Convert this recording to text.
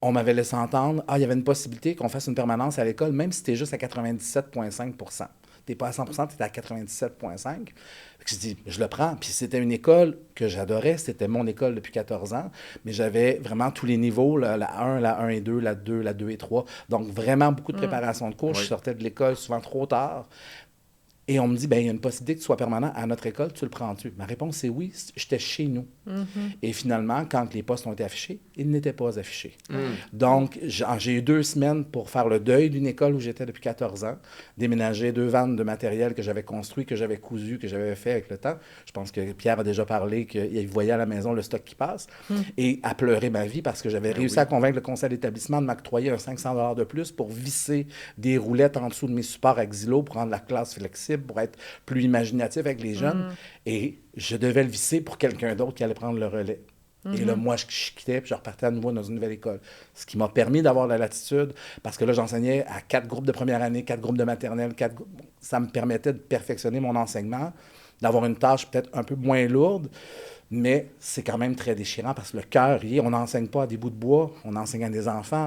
On m'avait laissé entendre, il y avait une possibilité qu'on fasse une permanence à l'école, même si tu es juste à 97,5 tu n'es pas à 100 tu es à 97,5. Je dis, je le prends. Puis c'était une école que j'adorais, c'était mon école depuis 14 ans, mais j'avais vraiment tous les niveaux, là, la 1 et 2, la 2 et 3. Donc vraiment beaucoup de Mm. préparation de cours. Je Oui. sortais de l'école souvent trop tard. Et on me dit, ben il y a une possibilité que tu sois permanent à notre école, tu le prends-tu? Ma réponse est oui, j'étais chez nous. Mhm. Et finalement, quand les postes ont été affichés, ils n'étaient pas affichés. Hmm. Donc, j'ai eu 2 semaines pour faire le deuil d'une école où j'étais depuis 14 ans, déménager 2 vannes de matériel que j'avais construit, que j'avais cousu, que j'avais fait avec le temps. Je pense que Pierre a déjà parlé qu'il voyait à la maison le stock qui passe. Mm. Et à pleurer ma vie parce que j'avais Ben réussi à oui. convaincre le conseil d'établissement de m'octroyer un 500 $ de plus pour visser des roulettes en dessous de mes supports à xylo pour rendre la classe flexible, pour être plus imaginatif avec les jeunes. Mm. Et je devais le visser pour quelqu'un d'autre qui allait prendre le relais. Et là, Mhm. moi, je quittais, puis je repartais à nouveau dans une nouvelle école. Ce qui m'a permis d'avoir la latitude, parce que là, j'enseignais à 4 groupes de première année, 4 groupes de maternelle, ça me permettait de perfectionner mon enseignement, d'avoir une tâche peut-être un peu moins lourde, mais c'est quand même très déchirant parce que le cœur, on n'enseigne pas à des bouts de bois, on enseigne à des enfants.